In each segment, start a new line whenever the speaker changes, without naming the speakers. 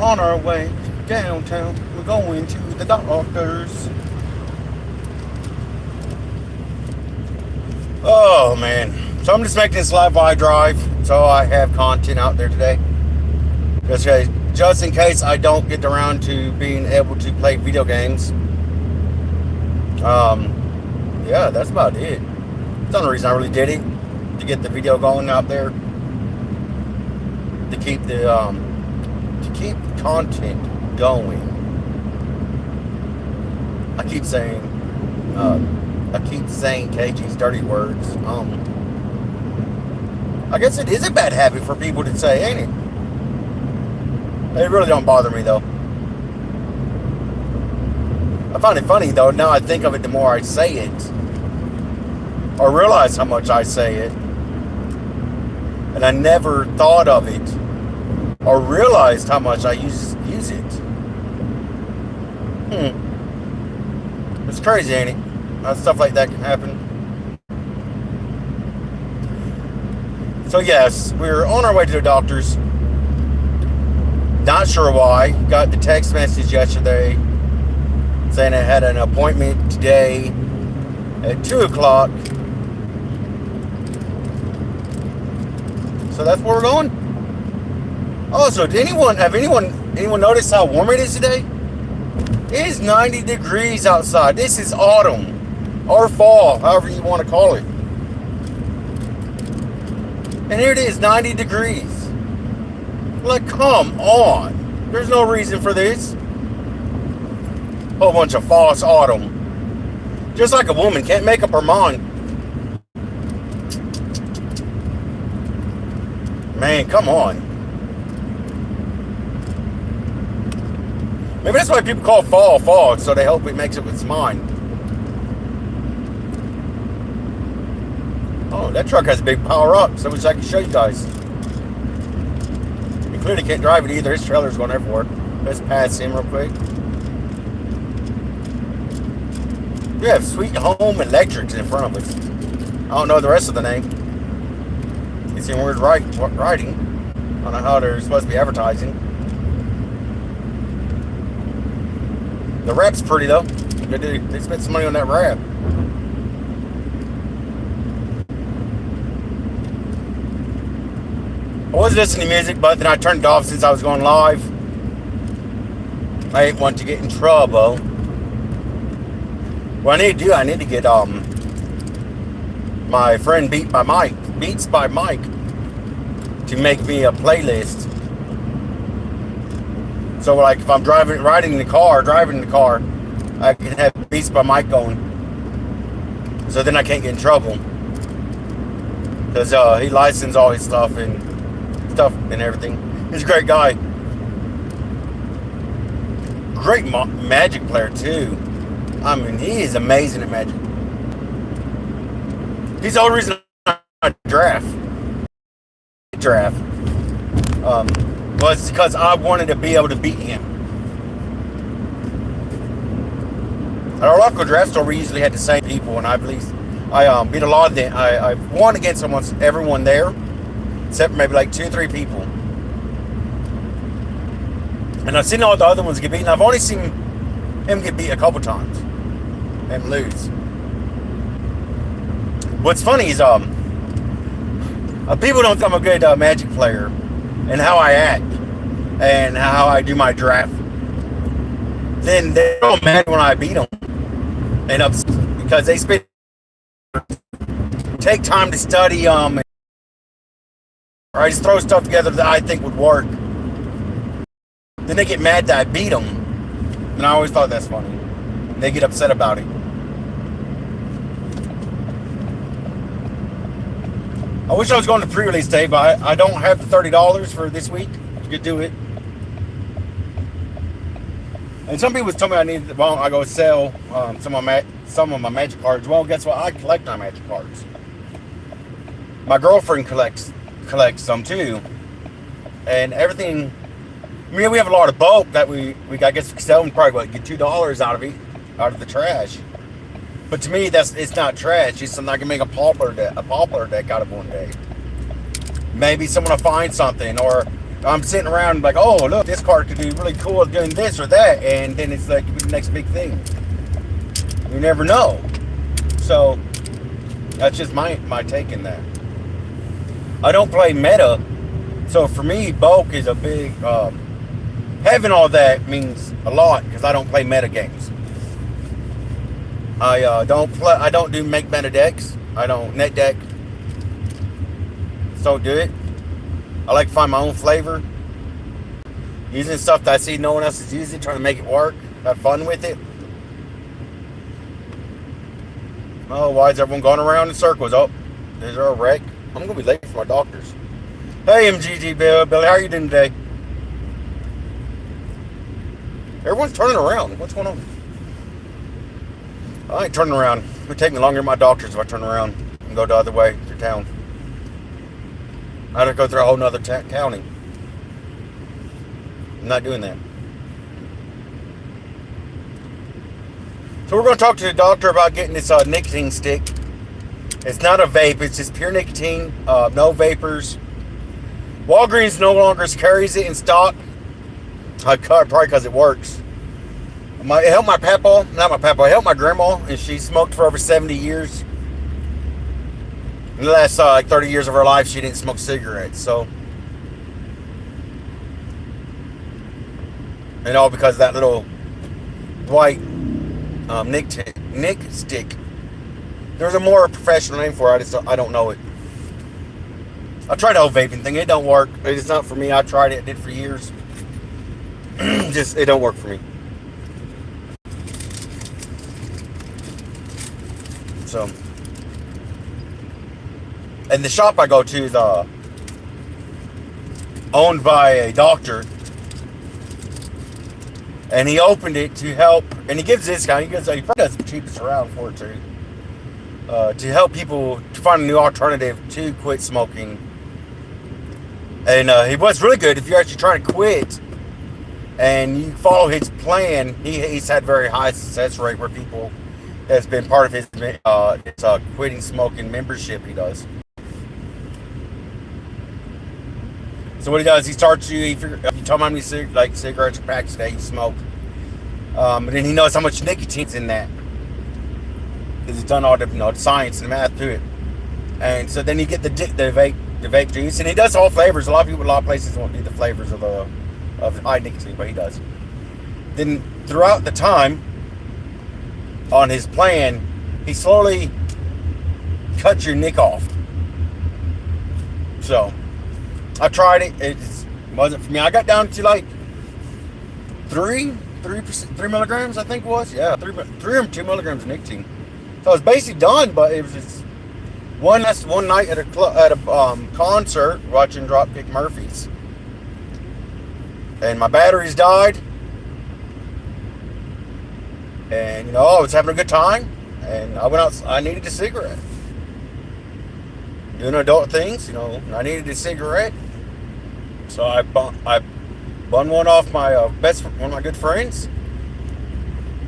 on our way downtown. We're going to the doctor's. Oh man. So I'm just making this live while I drive, so I have content out there today. Just in case I don't get around to being able to play video games. Yeah, that's about it. That's the only reason I really did it, to get the video going out there, to keep the content going. I keep saying KG's dirty words. I guess it is a bad habit for people to say, ain't it? It really don't bother me though. I find it funny though, now I think of it, the more I say it, or realize how much I say it, and I never thought of it, or realized how much I use it. It's crazy, ain't it? How stuff like that can happen. So yes, we're on our way to the doctor's. Not sure why. Got the text message yesterday saying I had an appointment today at 2 o'clock. So that's where we're going. Also, have anyone noticed how warm it is today? It is 90 degrees outside. This is autumn or fall, however you want to call it. And here it is, 90 degrees. Like, come on. There's no reason for this. Whole bunch of false autumn. Just like a woman can't make up her mind. Man, come on. Maybe that's why people call fall, so they hope it makes up its mind. Oh, that truck has a big power up, so I wish I could show you guys. You clearly can't drive it either. His trailer's going everywhere. Let's pass him real quick. We have Sweet Home Electrics in front of us. I don't know the rest of the name. It's in weird writing. I don't know how they're supposed to be advertising. The wrap's pretty though. They spent some money on that wrap. I was listening to music, but then I turned it off since I was going live. I didn't want to get in trouble. What I need to do, I need to get my friend Beats by Mike to make me a playlist. So like if I'm riding in the car, I can have Beats by Mike going. So then I can't get in trouble. Because he licensed all his stuff and everything. He's a great guy. Great Magic player too. I mean, he is amazing at Magic. He's the only reason I draft. Was because I wanted to be able to beat him. At our local draft store, we usually had the same people, and I beat a lot of them. I won against almost everyone there, except maybe like 2 or 3 people. And I've seen all the other ones get beaten. I've only seen him get beat a couple times and lose. What's funny is people don't think I'm a good Magic player, and how I act and how I do my draft. Then they're all mad when I beat them, and because they take time to study or I just throw stuff together that I think would work. Then they get mad that I beat them, and I always thought that's funny. They get upset about it. I wish I was going to pre-release day, but I don't have the $30 for this week to do it. And some people told me I go sell some of my Magic cards. Well, guess what? I collect my Magic cards. My girlfriend collects some too, and everything. I mean, we have a lot of bulk that we I guess we can sell and probably get $2 out of the trash. But to me, it's not trash. It's something I can make a pauper deck out of one day. Maybe someone will find something, or I'm sitting around like, oh, look, this car could be really cool at doing this or that, and then it's like the next big thing. You never know. So that's just my take in that. I don't play meta, so for me, bulk is a big. Having all that means a lot because I don't play meta games. I don't do make meta decks. I don't net deck. Just don't do it. I like to find my own flavor. Using stuff that I see no one else is using, trying to make it work. Have fun with it. Oh, why is everyone going around in circles? Oh, is there a wreck? I'm going to be late for my doctors. Hey, MGG Bill. Billy, how are you doing today? Everyone's turning around. What's going on? I ain't turning around. It would take me longer than my doctors if I turn around and go the other way through town. I'd have to go through a whole nother county. I'm not doing that. So we're going to talk to the doctor about getting this nicotine stick. It's not a vape. It's just pure nicotine. No vapors. Walgreens no longer carries it in stock. Probably because it works. It helped my papa. Not my papa. It helped my grandma. And she smoked for over 70 years. In the last like 30 years of her life, she didn't smoke cigarettes. So, and all because of that little white Nick stick. There's a more professional name for it. I don't know it. I tried the whole vaping thing. It don't work. It's not for me. I tried it. I did for years. Just it don't work for me. So, and the shop I go to is owned by a doctor. And he opened it to help, and he gives a discount. He probably does the cheapest around for it too. To help people to find a new alternative to quit smoking. And he was really good if you're actually trying to quit and you follow his plan. He's had very high success rate where people that's been part of his quitting smoking membership he does. So what he does, he starts you. You tell him how many cigarettes or packs a day you smoke, and then he knows how much nicotine's in that because he's done all the science and the math to it. And so then you get the vape juice, and he does all flavors. A lot of places won't do the flavors of high nicotine, but he does. Then throughout the time on his plan, he slowly cuts your nick off. So I tried it. It just wasn't for me. I got down to like 3 milligrams, I think it was. Yeah, 3 or 2 milligrams of nicotine. So I was basically done, but it was just one night at a concert watching Dropkick Murphys, and my batteries died. And I was having a good time, and I went out. I needed a cigarette. Doing adult things, I needed a cigarette. So I bun one off one of my good friends.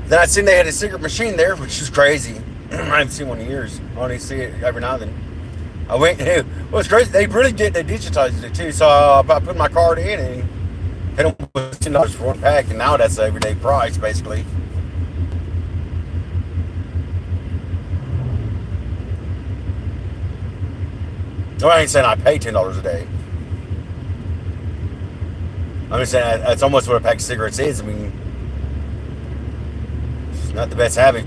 Then I seen they had a cigarette machine there, which is crazy. I haven't seen one in years. I only see it every now and then. I went. Well, it's crazy. They really did. They digitized it too. So I put my card in and hit them with $10 for one pack, and now that's the everyday price basically. No, I ain't saying I pay $10 a day. I'm just saying that's almost what a pack of cigarettes is. I mean, it's not the best habit.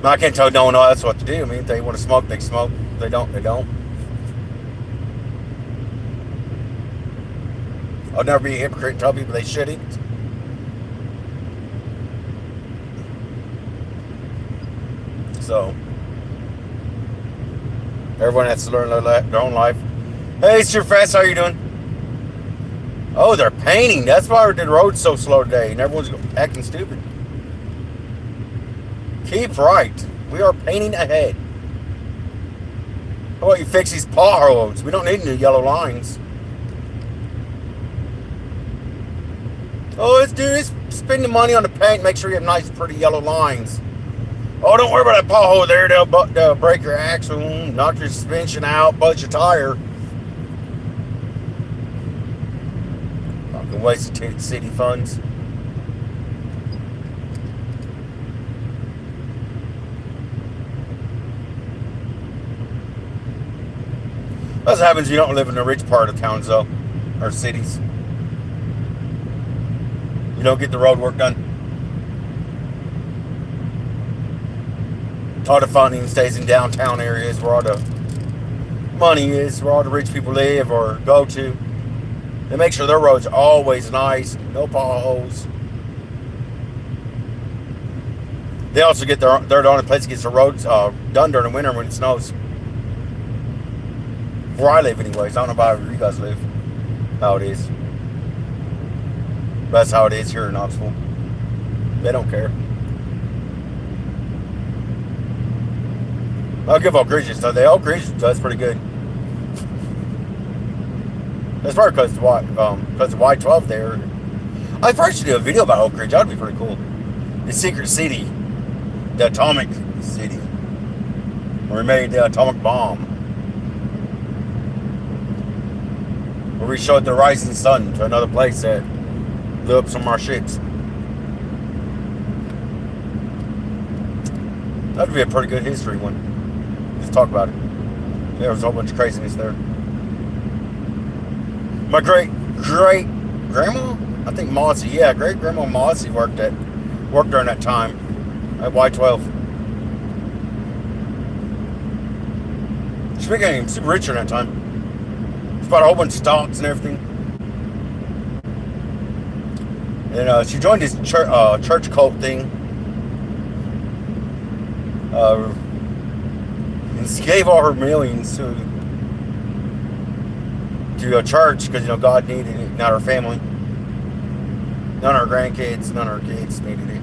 I can't tell no one else what to do. I mean, if they want to smoke, they smoke. If they don't, they don't. I'll never be a hypocrite and tell people they shouldn't. So, everyone has to learn their own life. Hey, Sir Fast, how you doing? Oh, they're painting. That's why the road's so slow today, and everyone's acting stupid. Keep right. We are painting ahead. How about you fix these potholes? We don't need new yellow lines. Oh, let's spend the money on the paint. Make sure you have nice, pretty yellow lines. Oh, don't worry about that pothole there. They'll break your axle, knock your suspension out, bust your tire. wasted city funds. That's what happens if you don't live in the rich part of towns, though, or cities. You don't get the road work done. All the funding stays in downtown areas where all the money is, where all the rich people live or go to. They make sure their roads are always nice, no potholes. They also get they're the only place that gets the roads done during the winter when it snows. Where I live, anyways. I don't know about where you guys live. How it is. That's how it is here in Knoxville. They don't care. I'll give Oak Ridge though. The Oak Ridge does pretty good. That's probably because the Y12 there. I probably should do a video about Oak Ridge. That would be pretty cool. The secret city, the atomic city, where we made the atomic bomb, where we showed the rising sun to another place that blew up some of our ships. That would be a pretty good history one. Just talk about it. There was a whole bunch of craziness there. My great grandma, I think Mossy, yeah, great grandma Mossy worked during that time at Y12. She became super rich during that time. She bought a whole bunch of stocks and everything. And she joined this church cult thing. And she gave all her millions to a church because, God needed it, not her family. None of her grandkids, none of her kids needed it.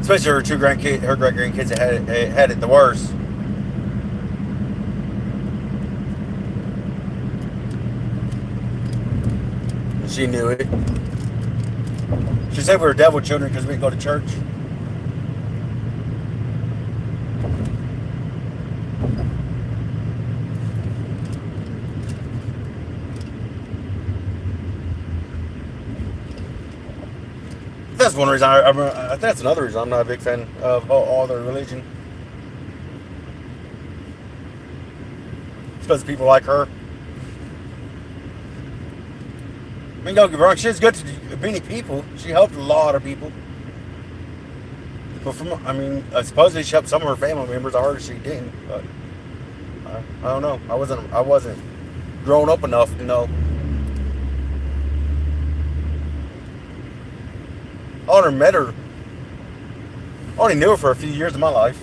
Especially her great grandkids that had it the worst. She knew it. She said we were devil children because we didn't go to church. That's one reason. That's another reason I'm not a big fan of all their religion. It's because people like her. I mean, don't get me wrong, she's good to many people. She helped a lot of people. But supposedly she helped some of her family members. I heard she didn't, but I don't know. I wasn't grown up enough to know. I only met her. I only knew her for a few years of my life.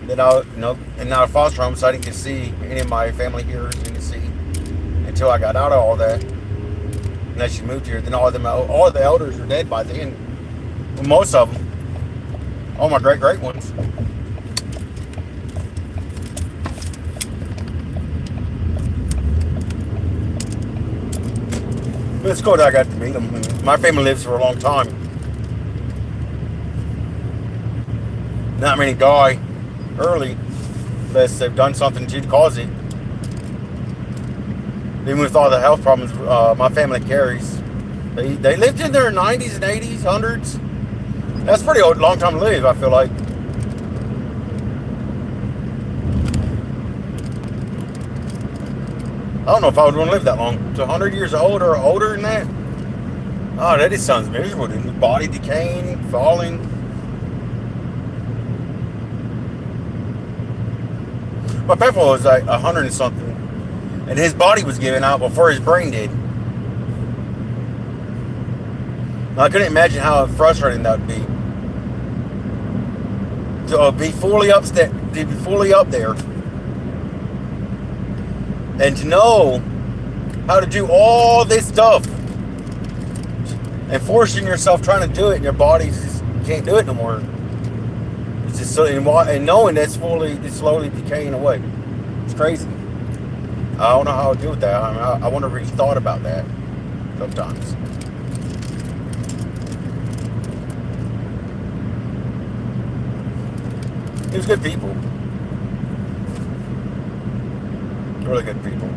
Then and now foster home, so I didn't get to see any of my family here. Didn't see until I got out of all that. And then she moved here. Then all the elders are dead by then. Well, most of them. All my great ones. But it's cool that I got to meet them. My family lives for a long time. Not many die early unless they've done something to cause it. Even with all the health problems my family carries. They lived in their 90s and 80s, 100s. That's a pretty long time to live, I feel like. I don't know if I would want to live that long. To 100 years old or older than that. Oh, that just sounds miserable, dude. Your body decaying, falling. My papa was like 100 and something. And his body was giving out before his brain did. I couldn't imagine how frustrating that would be. To be fully up there. And to know how to do all this stuff. And forcing yourself trying to do it and your body just can't do it no more. It's just so, and knowing that's it's slowly decaying away. It's crazy. I don't know how to deal with that. I wonder if he's thought about that sometimes. He was good people. Really good people.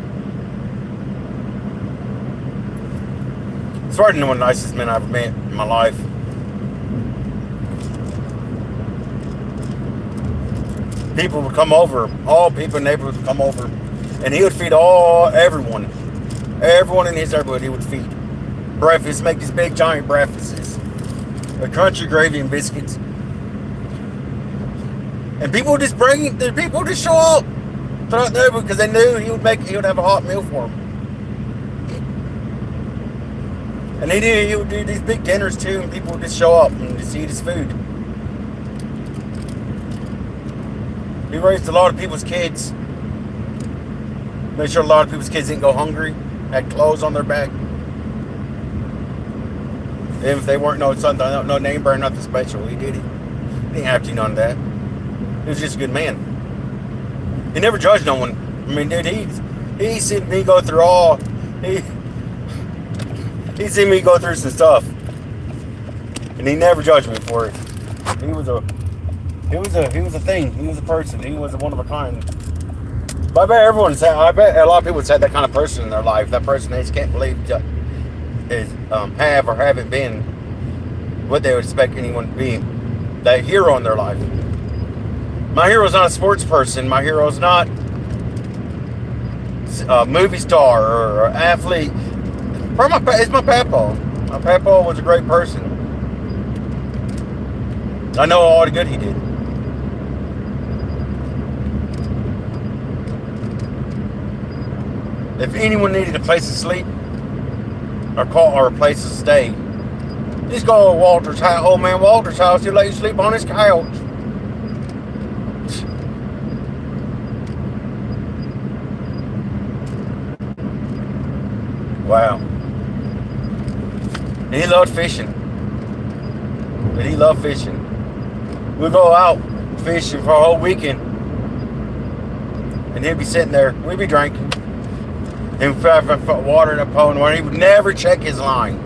It's probably one of the nicest men I've ever met in my life. People would come over, all people in the neighborhood would come over, and he would feed everyone in his neighborhood. He would feed breakfast, make these big giant breakfasts, a country gravy and biscuits, and people would just show up throughout the neighborhood because they knew he would have a hot meal for them. And he would do these big dinners too, and people would just show up and just eat his food. He raised a lot of people's kids. Made sure a lot of people's kids didn't go hungry. Had clothes on their back. Even if they weren't no name brand, nothing special, he did it. He didn't have to none of that. He was just a good man. He never judged no one. I mean, dude, he seen me go through he seen me go through some stuff, and he never judged me for it. He was a thing. He was a person. He was a one of a kind. But I bet a lot of people said that kind of person in their life. That person they just can't believe is have or haven't been what they would expect anyone to be. That hero in their life. My hero's not a sports person. My hero's not a movie star or athlete. It's my papa. My papa was a great person. I know all the good he did. If anyone needed a place to sleep or a place to stay, just go to Walter's house, old man Walter's house. He'll let you sleep on his couch. Wow. And he loved fishing. We'd go out fishing for a whole weekend. And he'd be sitting there. We'd be drinking. And put water in a pond where he would never check his line.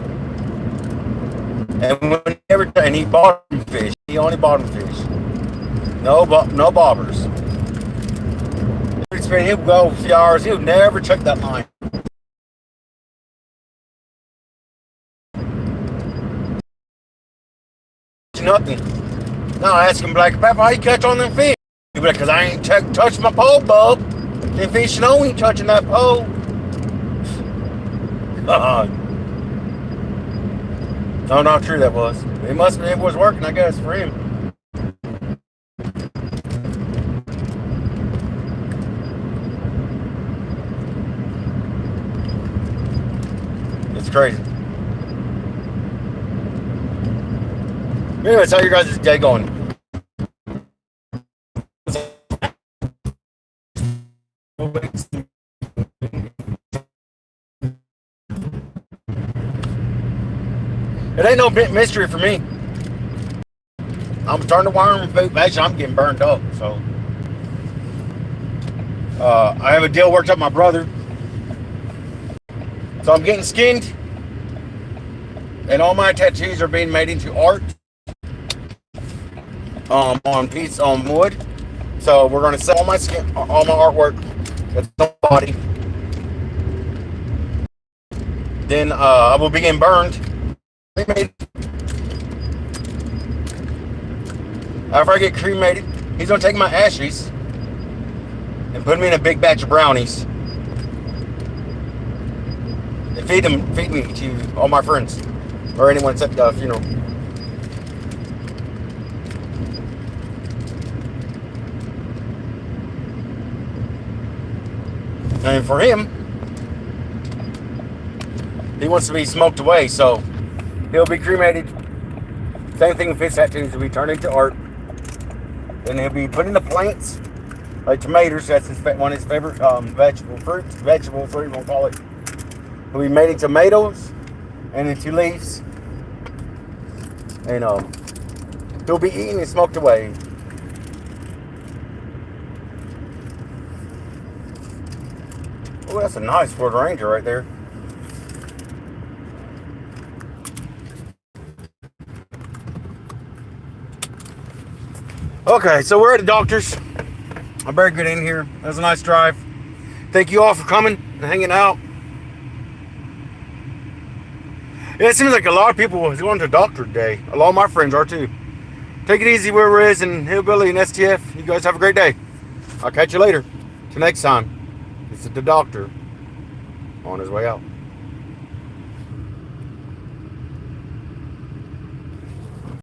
And he bought him fish. He only bought him fish. No bobbers. He'd go a few hours. He would never check that line. Nothing. Now I ask him, like, Papa, how you catch on them fish? He'd be like, because I ain't touched my pole, bub. Them fish know ain't touching that pole. God. No, not true that was. It was working, I guess, for him. It's crazy. Anyways, how your guys' day going? It ain't no big mystery for me. I'm starting to worm food. Actually, I'm getting burned up. So, I have a deal worked up with my brother. So I'm getting skinned, and all my tattoos are being made into art. On wood. So we're gonna sell all my artwork that's on my body. Then I will begin burned. After I get cremated, he's gonna take my ashes and put them in a big batch of brownies and feed me to all my friends or anyone except the funeral. And for him, he wants to be smoked away, so he'll be cremated. Same thing with his tattoos, will be turned into art. Then he'll be put into plants, like tomatoes. That's one of his favorite vegetables, what you want to call it. He'll be made into tomatoes and into leaves, and he'll be eaten and smoked away. Oh, that's a nice Ford Ranger right there. Okay, so we're at the doctor's. I better get in here. That was a nice drive. Thank you all for coming and hanging out. Yeah, it seems like a lot of people are going to the doctor today. A lot of my friends are too. Take it easy, wherever it is, and Hillbilly and STF. You guys have a great day. I'll catch you later. Till next time. This is the doctor on his way out.